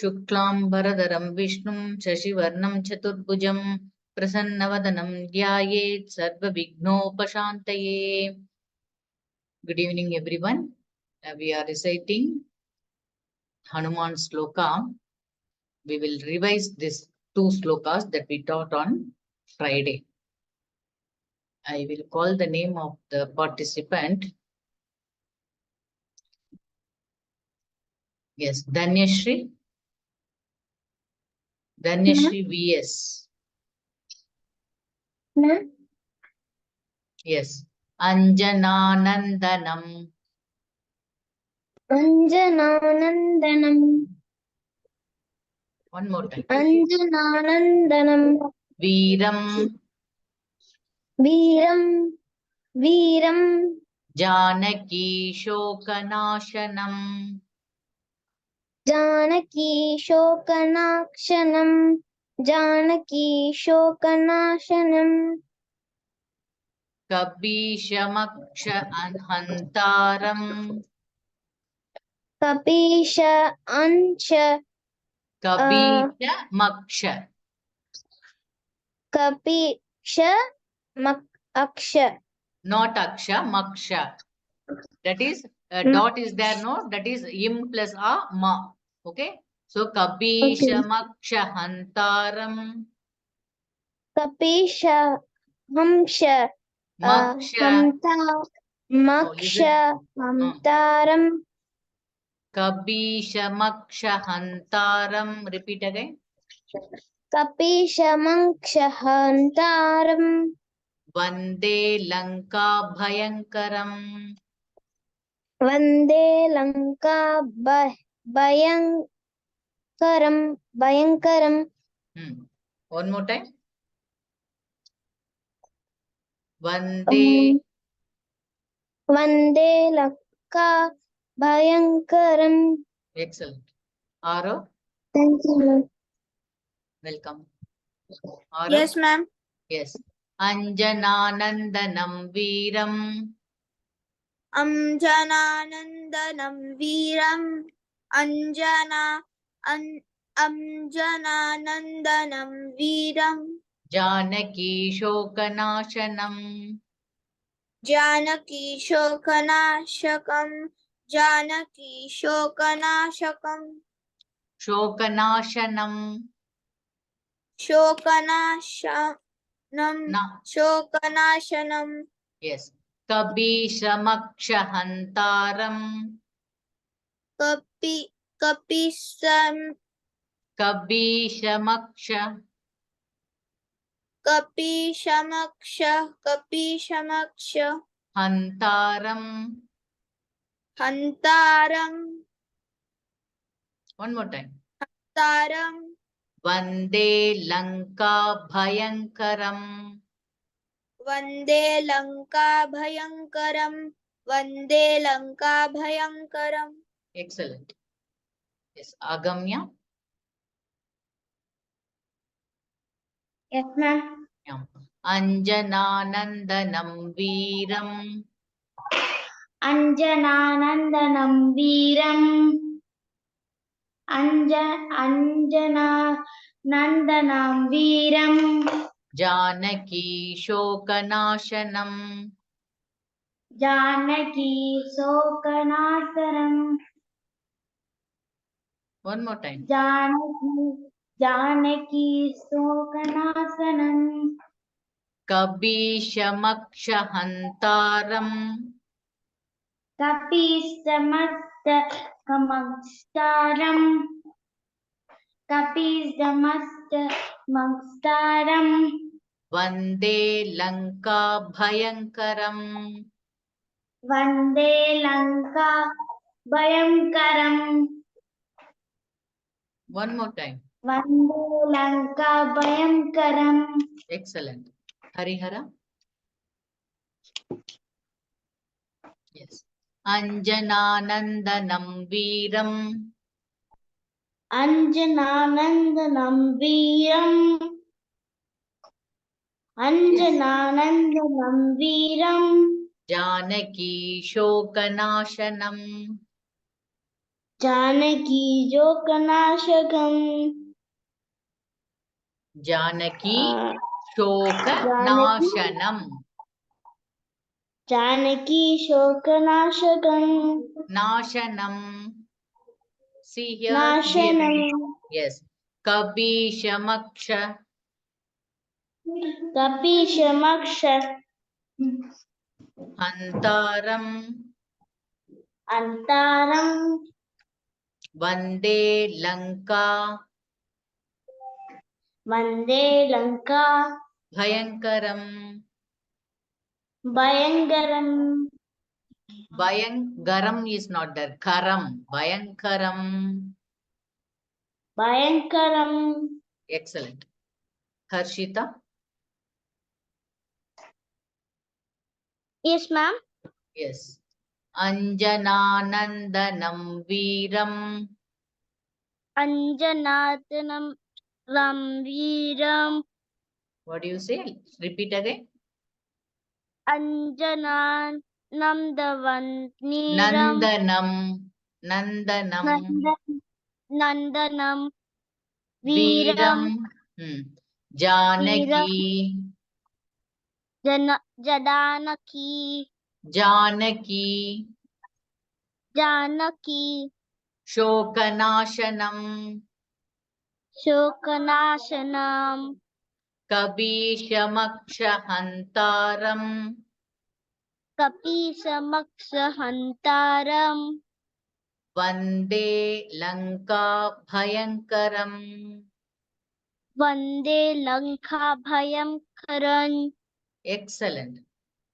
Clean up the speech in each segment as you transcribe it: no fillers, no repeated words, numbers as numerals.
शुक्लांबरधरं विष्णुं शशिवर्णं चतुर्भुजं प्रसन्नवदनं ध्यायेत् सर्वविघ्नोपशान्तये. Good evening, everyone. We are reciting Hanuman Sloka. We will revise these two slokas that we taught on Friday. I will call the name of the participant. Yes, Dhanyashri. Dhanyashri VS. Yes. Anjananandanam. Anjananandanam. One more time. Anjananandanam. Veeram. Veeram. Veeram. Janaki Shokanashanam. Janaki Shokanakshanam. Janaki Shokanasanam. Kabishamaksha Hantaram. Kapisha Ansha. Kabishamaksha. Kapisha Aksha. Not Aksha, Maksha. That is, dot is there, no? That is im plus a ma. Okay? So, Kabishamaksha Hantaram. Kapisha Hamsha. Maksha. Maksha Hamtaram. Kabishamaksha Hantaram. Repeat again. Kapisha Maksha Hantaram. Vande Lanka Bhayankaram. Vande Lanka Bhayankaram. One more time. Vande Lanka Bhayankaram. Excellent. Aro. Thank you, ma'am. Welcome. Aro? Yes, ma'am. Yes. Anjananandanam Veeram. Anjananandanam Veeram. Anjananandanam Veeram. Janaki Shokanashanam. Janaki Shokanashakam. Janaki Shokanashakam. Shokanashanam. Shokanashanam. Na. Shokanashanam. Yes. Kabishamaksha Hantaram. Kapisam. Kabishamaksha. Kapishamaksha. Hantaram. Hantaram. One more time. Hantaram. Vande Lanka Bhayankaram. Vande Lanka Bhayankaram. Vande Lanka Bhayankaram. Excellent. Yes. Agamya. Yes, ma'am. Yeah. Anjananandanam Veeram. Anjananandanam Veeram. Anjananandanam Veeram. Janaki Shokanashanam. Janaki Shokanasaram. One more time. Janaki Shokanasanam. Kabishamaksha Hantaram. Kapisamastaram. Kapisamastaram. Vande Lanka Bhayankaram. Vande Lanka Bhayankaram. One more time. Vande Lanka Bhayankaram. Excellent. Harihara. Yes. Anjananandanam Veeram. Anjananandanam Veeram. Anjananandanam Veeram. Janaki Shokanashanam. Janaki शोकनाशकम् Janaki Janaki Shokanashanam. Janaki शोकनाशकम् Nashanam. See here. नाशनम् Yes. Kabishamaksha. कपीशमक्ष Hantaram. अंतारम् Vande Lanka. वन्दे Lanka Bhayankaram. भयंकरम् Bhayankaram is not there. Karam. Bhayankaram. भयंकरम् Excellent. Harshita. Yes, ma'am. Yes. Anjananandanam Veeram. अंजनातनम Viram What do you say? Repeat again. अंजनानम नीरम Nandanam. Nandanam. नंदनम Veeram. Viram Janaki. जदानकी Janaki. Janaki Shokanashanam. शोकनाशनम Kabishamakshahantaram. कपीशमक्षहन्तारम Vande Lanka Bhayankaram. वन्दे Lanka भयंकरं Excellent.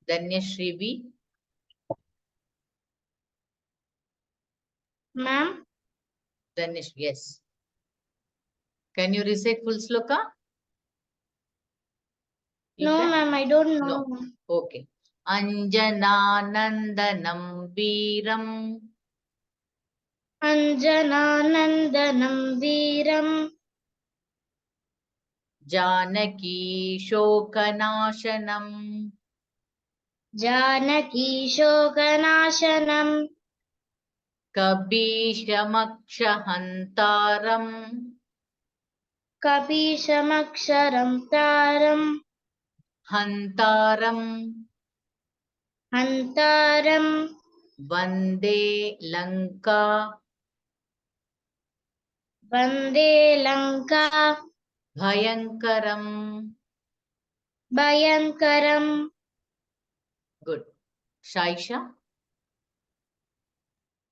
Dhanyashri B. Ma'am? Dhanyashri, yes. Can you recite full sloka? You No, can? ma'am, I don't know. No. Okay. Anjananandanam Veeram. Anjananandanam Veeram Janaki Shokanashanam. Janaki Shokanashanam Kabishamakshahantaram. Kapishamaksharam Taram Hantaram. Hantaram Vande Lanka. Vande Lanka Bhayankaram. Bhayankaram. Good. Shaisha?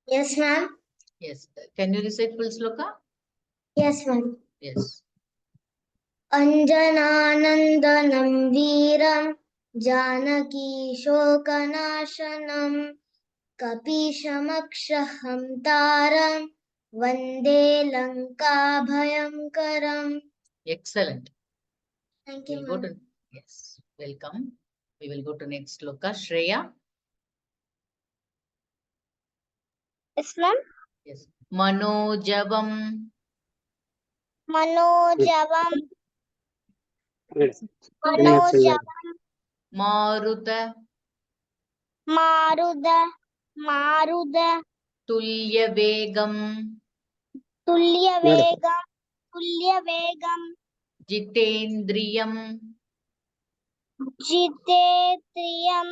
Yes, ma'am. Yes. Can you recite full sloka? Yes, ma'am. Yes. Anjananandanam Veeram Janaki Shokanashanam Kapishamakshahantaram Taram Vande Lanka Bhayankaram. Excellent. Thank you, We'll go ma'am. to, yes, welcome. We will go to next sloka. Shreya? Yes, ma'am. Yes. Manojavam. Manojavam Manojavam Maruta. Maruda Tulya Vegam. Tulyavegam Jitendriyam. Jitetriyam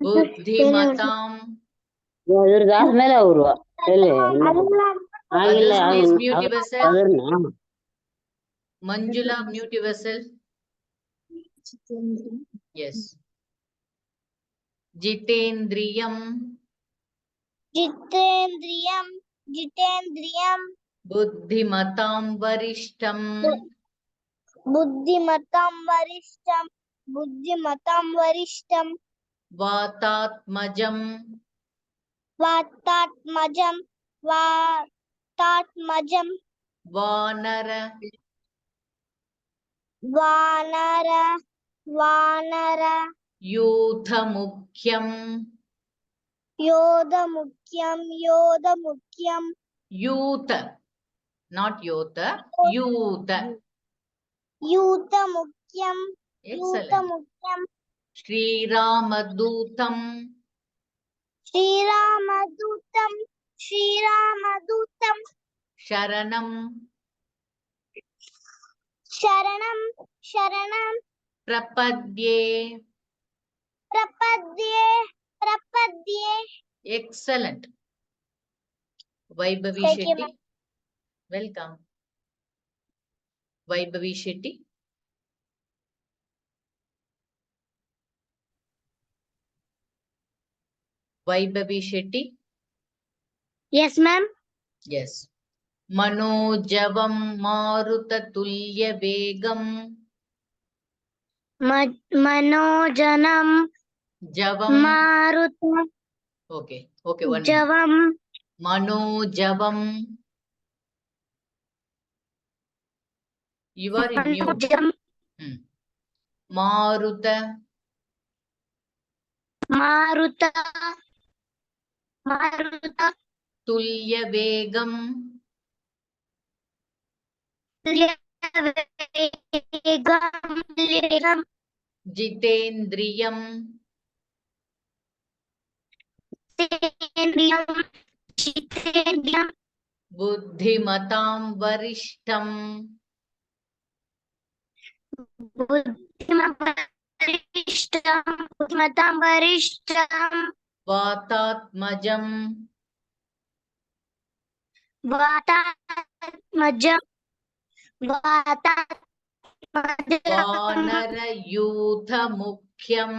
Buddhimatam. ಇವ್ರದ್ದು ಮೇಲೆ ಅವರು ಎಲ್ಲಿ ಆಗಿಲ್ಲ Others, please mute yourself. ಅದನ್ನ Manjula, mute yourself. Yes. Jitendriyam. Jitendriyam Buddhimatam Varishtam. Buddhimatam Varishtam Vatatmajam. Vatatmajam Vanara. Vanara Yuthamukhyam. Yodamukyam Youth. Not Yotha. Youth. Yutamukyam Excellent. Sri Ramadutam. Srirama Shriramaduttam Shriramaduttam Sharanam Sharanam Sharanam Prapadye. Prapadye Prapadye. Excellent. Vaibhavi Thank you, Shetty. ma'am. Welcome. Vaibhavi Shetty. Vaibhavi Shetty. Yes, ma'am. Yes. Manojavam Maruthatulya Vegam. Manojanam Javam. Marutam Okay. Okay. 1 minute. Javam Manojavam. You are in mute. Manojam Maruta. Maruta Maruta Tulya Vegam. Vegam Jitendriyam. Jitendriyam Jitendriyam Buddhimatam Varishtam. Buddhimatam Varishtam Vatatmajam. Vatatmajam Vatatmajam Vanarayutha Mukhyam.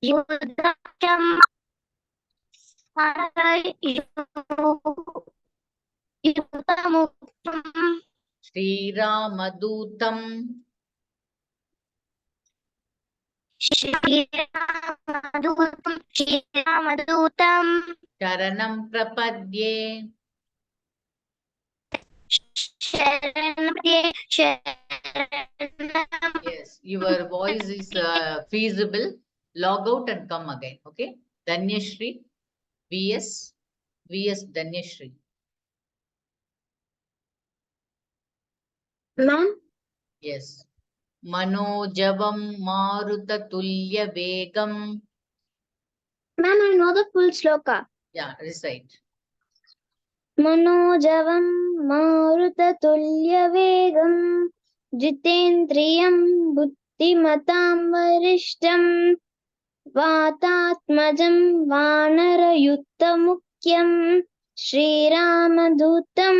Yudhakam Yudhamuktam Sriramadutam. Shriramaduttam Sharanam Prapadye. Sharanam. Yes, your voice is feasible. Log out and come again. Okay. Dhanyashri. VS. Dhanyashri. Ma'am? Yes. Manojavam Maruthatulya Vegam. Ma'am, I know the full sloka. Yeah, recite. Manojavam Marutatulyavegam Jitendriyam Buddhimatam Varishtam Vatatmajam Vanarayuttamukyam Shriramaduttam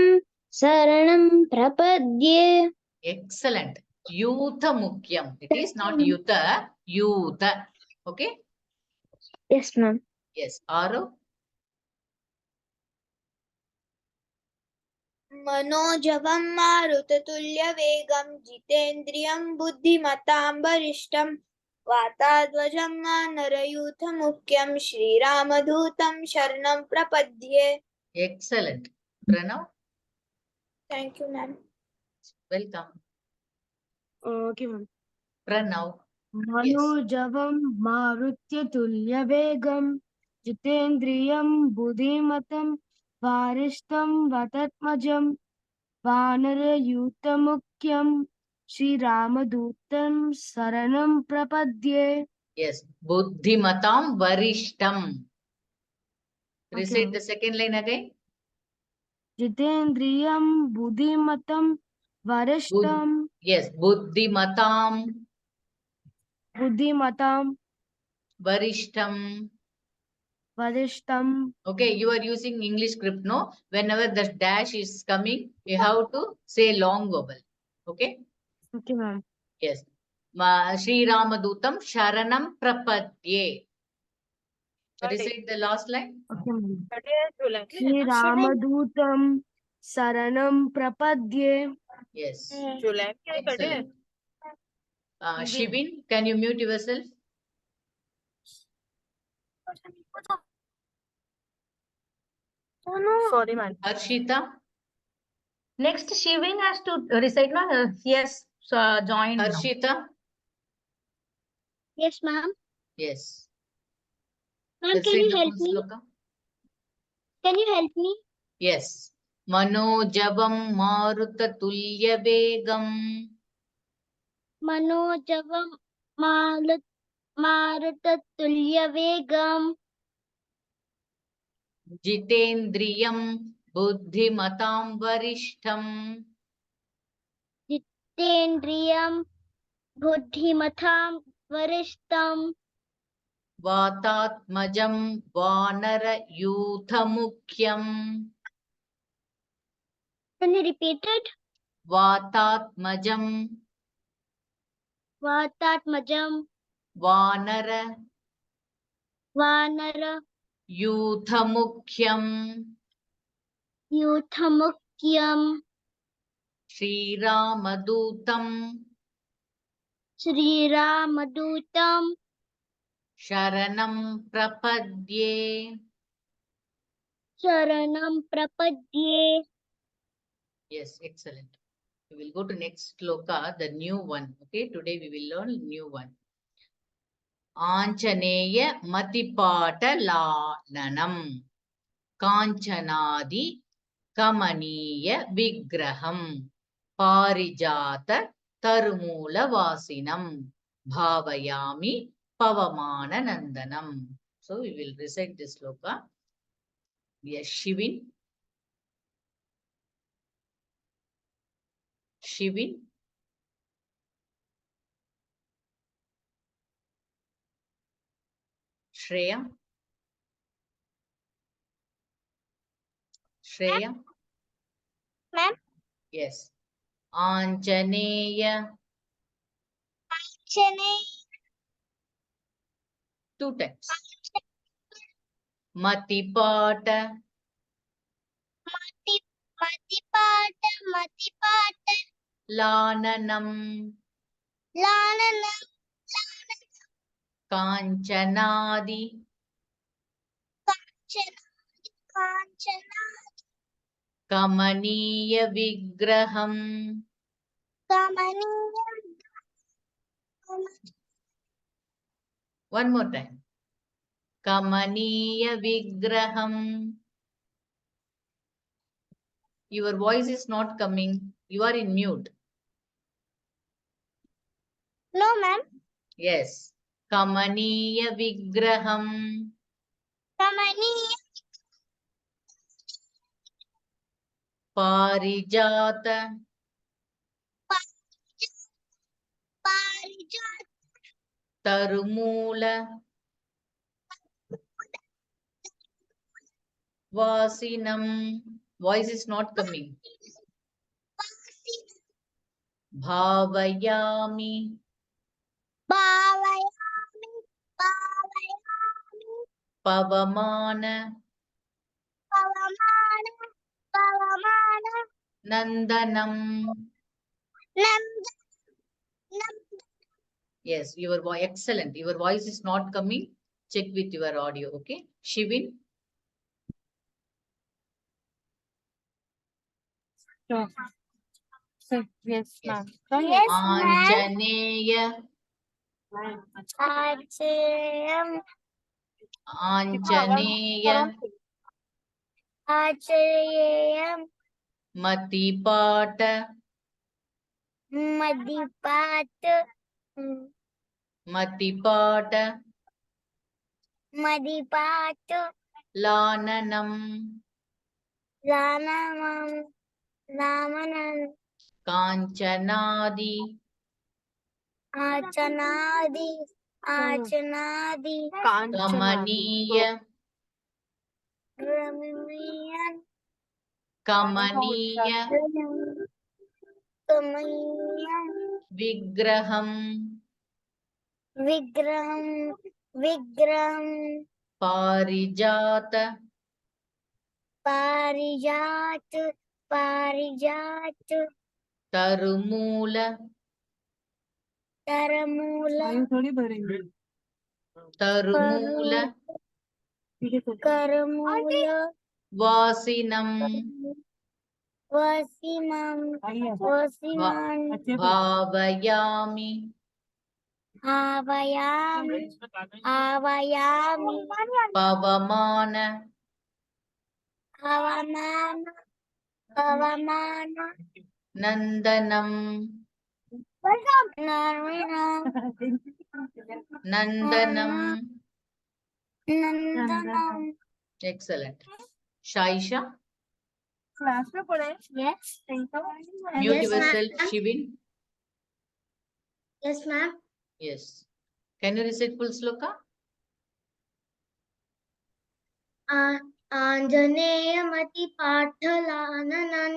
Saranam Prapadye. Excellent. Yutha Mukyam. It is not Yutha. Yutha. Okay. Yes, ma'am. Yes. Arav. मनोजवं मारुततुल्यवेगं जितेन्द्रियं बुद्धिमतां वरिष्ठं वाताध्वजं वानरयूथमुख्यं श्रीरामदूतं शरणं प्रपद्ये. Excellent. Pranav. Thank you, ma'am. Welcome. Okay, ma'am. Pranav. मनोजवं मारुत्यतुल्यवेगं जितेन्द्रियं बुद्धिमतं वारिष्ठं वतत्मजं वानरयूथमुख्यं श्रीरामदूतं शरणं प्रपद्ये. Yes. Buddhimatam Varishtam. Recite ma'am. the second line again. जितेन्द्रियं बुद्धिमतं वरिष्ठं Yes. Buddhimatam बुद्धिमतां Varishtam. वरिष्ठं. Okay, you are using English script, no? Whenever the dash is coming, you have to say long vowel. Okay? Okay, ma'am. Yes. Sri Ramadutam Sharanam Prapadye. Recite the last line. Okay, ma'am. श्रीरामदूतं शरणं प्रपद्ये. Yes. Excellent. Shivin, can you mute yourself? Sorry, ma'am. Harshita. Next, Shivin has to recite. No, he has joined. now. Harshita. Yes, ma'am. Yes. Ma'am, can Recite you the help full me? sloka. Can you help me? Yes. Manojavam Maruthatulya Vegam. मनोजवं मारुततुल्यवेगम् जितेन्द्रियं बुद्धिमतां वरिष्ठम् जितेन्द्रियं बुद्धिमतां वरिष्ठम् वातात्मजं वानरयूथमुख्यम् Can you repeat it? वातात्मजं Vatatmajam Vanara यूथमुख्यम् Yuthamukyam श्रीरामदूतं Sri Ramadutam शरणं प्रपद्ये Sharanam Prapadye. Yes, excellent. We will go to next sloka, the new one. Okay, today we will learn new one. Anchaneya Matipata Lananam Kanchanadi Kamaniya Vigraham Parijata Tarumula Vasinam Bhavayami Pavamana Nandanam. So we will recite this sloka. Yes, Shivin. Shivin. Shreya. Shreya. Ma'am. Yes. Anjaneya. Chennai 2 times. Matipata. Matipata Lananam. Lananam Kanchanadi. Kanchana Kamaniya Vigraham. Kamaniyam One more time. Kamaniya Vigraham. Your voice is not coming. You are in mute. No, ma'am. Yes. Kamaniya Vigraham. Kamaniyam Parijata. Parijat Tarumula. Vasinam. Voice is not coming. Bhavayami. Bhavayami Pavamana. Pavamana Nandanam. Nanda Yes, your voice, excellent. Your voice is not coming. Check with your audio, okay? Shivin. Yes, Yes. ma'am. Yes, Anjaneya. Acharayam Anjaneya. Acharayam Matipata. Madipat Matipata. Madipat Lananam. Lanamam Lamanam Kanchanadi. Achanadi Kamaniya. Ramiyan Kamaniya. Kamayan Vigraham. Vigraham Parijata. Parijat Tarumula. Taramula Tarumula. Karamula Vasinam. Vasimam Bhavayami. Avayami Pavamana. Pavamana Nandanam. Nandanam. Nandanam. Excellent. Shaisha, Yes. mute Yes, ma'am. yourself. Shivin. Yes, ma'am. Yes. Can you recite full sloka? आञ्जनेयमतिपाटलाननं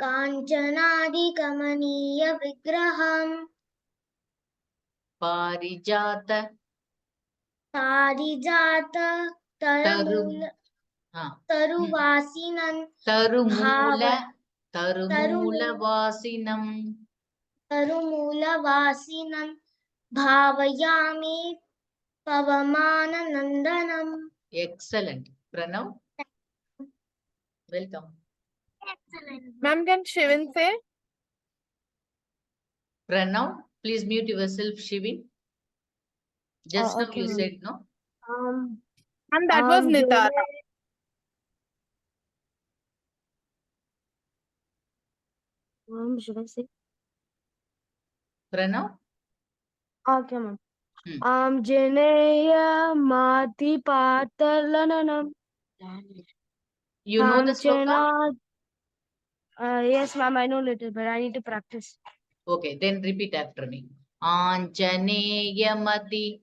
काञ्चनादिकमनीयविग्रहम् Parijata. पारिजात तरमूल तरुवासिनं Tarumula. Tarumula. Tarumula vasinam. तरुमूलवासिनं भावयामि पवमाननन्दनम्. Excellent. Pranav. Welcome. Ma'am, can Shivin say? Pranav, please mute yourself, Shivin. Just now okay, you ma'am. said no. Ma'am, that was Nitara. Should I say? Pranav. Okay, ma'am. Hmm. Jeneya mati patalananam. You know the sloka? Yes, ma'am, I know little, but I need to practice. Okay, then repeat after me. Anjaneyamati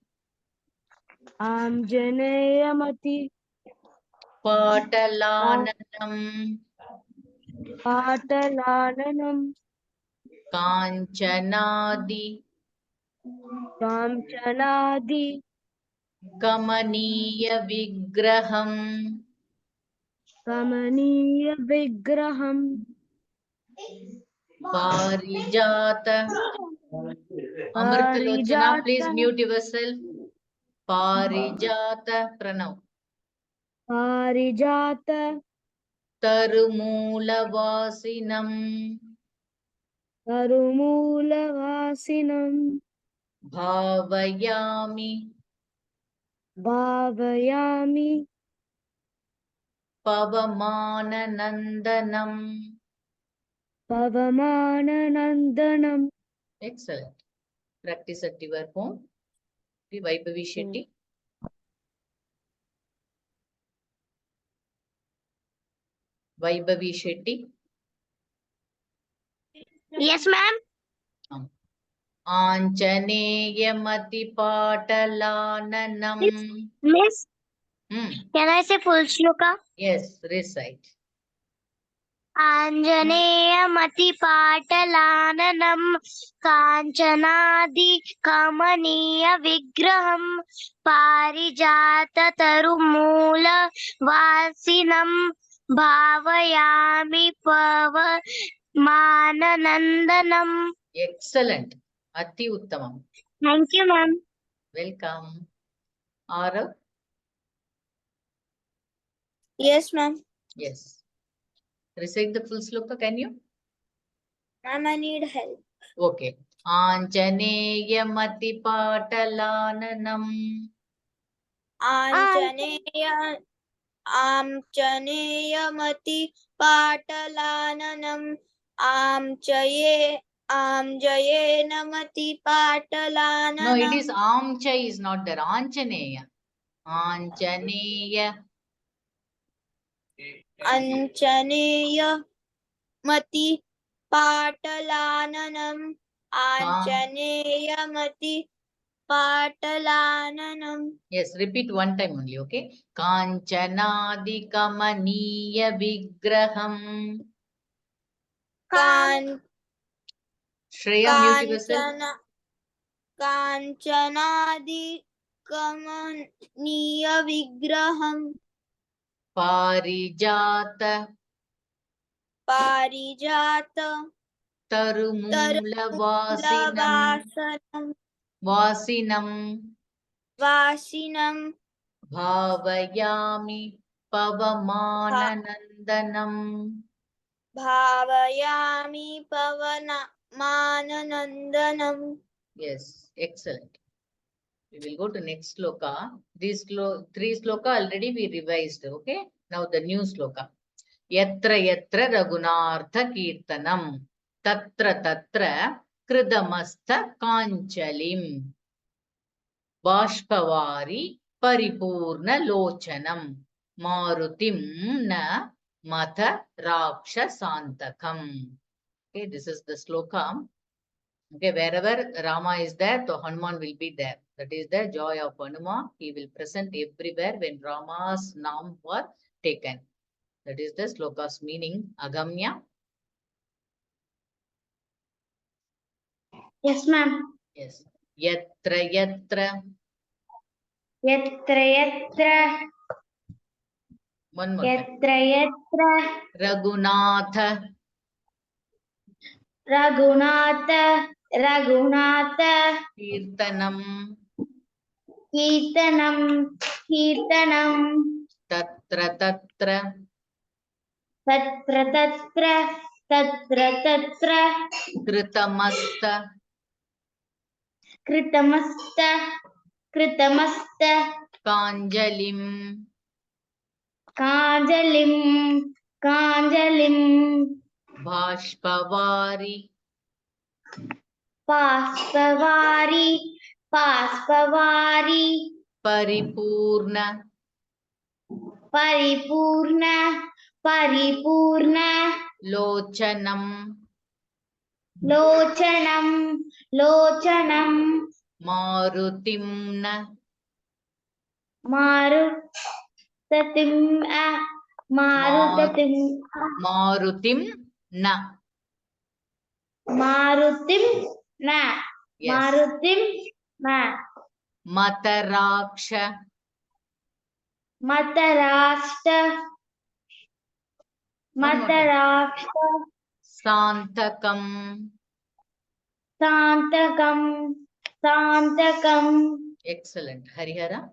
Jeneya Patalananam patalananam Kanchanadi Kamchanadi Kamaniya Vigraham Kamaniya Vigraham Parijata. Amritalochana, please mute yourself. Parijata. Pranav. Parijata Tarumula Vasinam Tarumulavasinam Bhavayami Bhavayami Pavamananandanam. Pavamananandanam. Excellent. Practice at your home. Vaibhavi Shetty. Vaibhavi Shetty. Yes, ma'am. Anjaneyamati Patalananam. Miss, Hmm. can I say full shloka? Yes, recite. आञ्जनेयमतिपाटलाननं काञ्चनादिकमनीयविग्रहं पारिजाततरुमूलवासिनं भावयामि पवमाननन्दनम्. Excellent. Ati Uttamam. Thank you, ma'am. Welcome. Arav. Yes, ma'am. Yes. Recite the full sloka, can you? Ma'am, I need help. Okay. Anjaneyamati Patalananam. आञ्जनेयमति पाटलाननम् आञ्जयेनमति पाटलाननम्. No, it is Amchai is not there. Anjaneya. Anjaneya. आञ्जनेयमति पाटलाननम् आञ्जनेयमति पाटलाननम्. Yes, repeat one time only, okay? Kanchanadi Kamaniya Vigraham. Shreya, mute yourself. काञ्चनादिकमनीयविग्रहम् Parijata पारिजात Tarumula Vasinam वासिनं Bhavayami Pavamananandanam. भावयामि पवनमाननन्दनम्. Yes, excellent. We will go to next sloka. These three sloka already we revised, okay? Now the new sloka. Yatra yatra raghunartha kirtanam. Tatra tatra कृतमस्तकाञ्जलिं बाष्पवारि परिपूर्णलोचनं मारुतिं न मथ राक्षसान्तकम्. Okay, this is the sloka. Okay, wherever Rama is there, so Hanuman will be there. That is the joy of Hanuman. He will present everywhere when Rama's name were taken. That is the sloka's meaning. Agamya. Yes, ma'am. Yes. Yatra yatra. Yatra yatra, One more time. yatra yatra, Raghunatha. Raghunatha, Raghunatha, Kirtanam. Kirtanam, Kirtanam, Tatra tatra. Tatra Tatra, Tatra Tatra, Kritamasta. Kritamasta, Kritamasta, Kanjalim. Kanjalim, Kanjalim, Bhashpavari. Paspavari, Paspavari, Paripurna. Paripurna, Paripurna, Lochanam. Lochanam, Lochanam, Marutimna. Marutatim, Marutatim, Marutim na. Marutim, Na, Yes. Marutim, Na, Mataraksha. Matarashta, One more time. Matarashta, Santakam. Santakam, Santakam. Excellent. Harihara.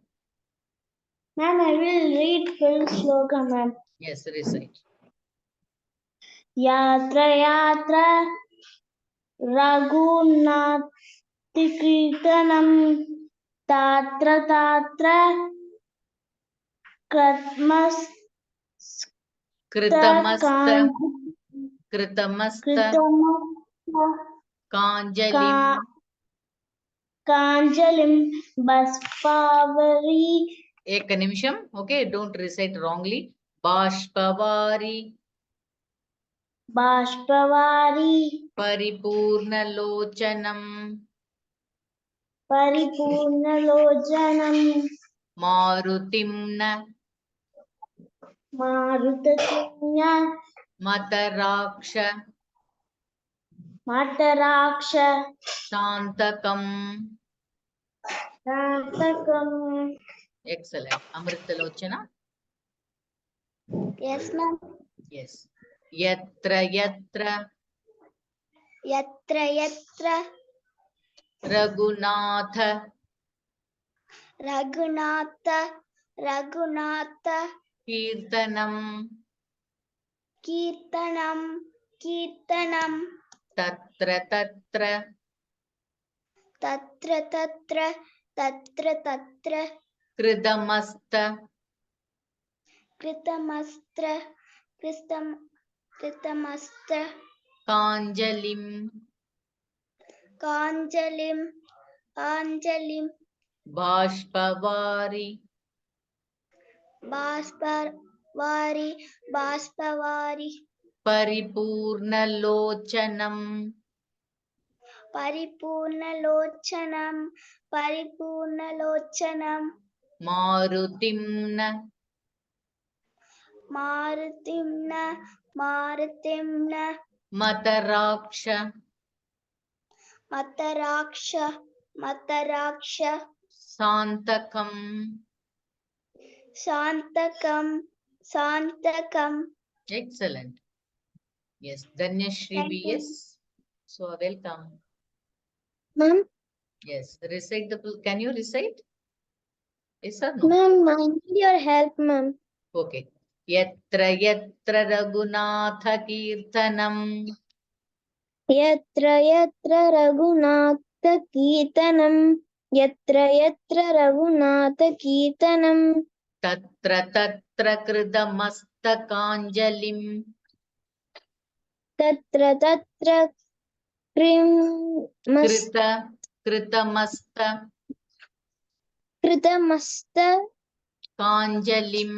Ma'am, I will read full sloka, ma'am. Yes, recite. Yatra Yatra Raghunati Kirtanam Tatra Tatra Kratmas Kritamasta. Kritamasta. Kanjalim. Kanjalim Baspavari Ek nimisham. Okay, don't recite wrongly. Bhashpavari. Bashpavari Paripurna lochanam. Paripurna Lojanam Marutimna. Marutatimya Mataraksha. Mataraksha Santakam. Santakam. Excellent. Amritalochana. Yes, ma'am. Yes. Yatra yatra. Yatra Yatra Raghunatha. Raghunatha Raghunatha Kirtanam. Kirtanam Kirtanam Tatra tatra. Tatra Tatra Tatra Tatra Kritamasta. Kritamastra Kritamastra Kanjalim. Kanjalim Anjalim Bhashpavari. Baspavari Baspavari Paripurna lochanam. Paripurna Lochanam Paripurna Lochanam Marutimna. Marutimna Marutimna Mataraksha. Mataraksha Mataraksha Santakam. Santakam Santakam. Excellent. Yes. Dhanyashri Thank you. BS. So welcome. Ma'am, Yes. Recite the. Can you recite? Yes or no? ma'am, I need your help, ma'am. Okay. Yatra yatra Raghunatha Kirtanam. Yatra Yatra Raghunatha Kirtanam Yatra Yatra Raghunatha Kirtanam Tatra tatra Kritamasta Kanjalim. Tatra Tatra कृतमस्त कृतमस्त काञ्जलिं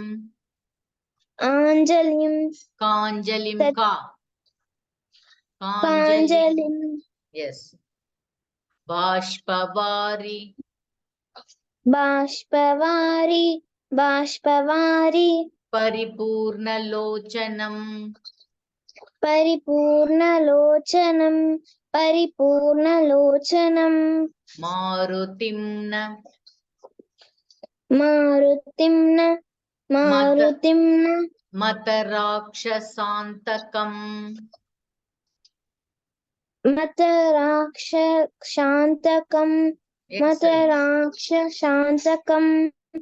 आञ्जलिं काञ्जलिं तत्- का काञ्जलिं काञ्जलिं yes बाष्पवारि बाष्पवारि बाष्पवारि परिपूर्णलोचनं परिपूर्णलोचनं मारुतिं न मारुतिं न मतराक्षसान्तकम् मतराक्षशान्तकं excellent मतराक्षशान्तकं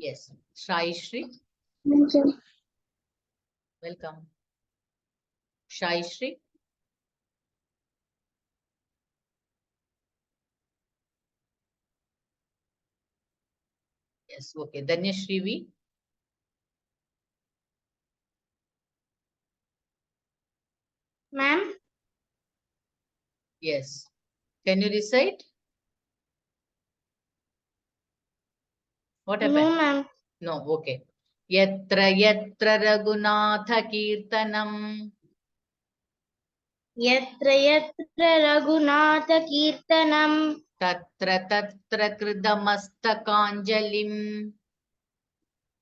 yes Shai Shri welcome Shai Shri yes okay Dhanyashri V ma'am. yes can you recite what happened ma'am. no okay yatra yatra raghunatha kirtanam यत्र यत्र रघुनाथकीर्तनं तत्र तत्र कृतमस्तकाञ्जलिं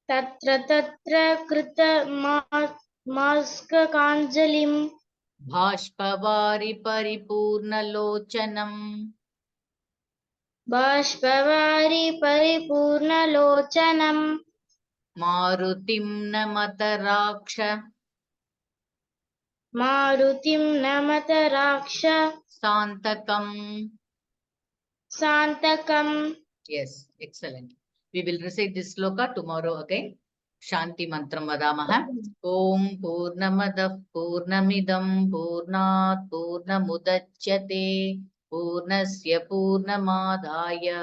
तत्र तत्र कृतमस्तकाञ्जलिं बाष्पवारि परिपूर्णलोचनं बाष्पवारि परिपूर्णलोचनं मारुतिं नमत राक्ष मारुतिं नमत सान्तकम् राक्षसान्तकम्. yes excellent we will recite this sloka tomorrow again Shanti mantram vadamaha Om Purnamadah Purnamidam Purnat Purnamudachyate Purnasya Purnamadaya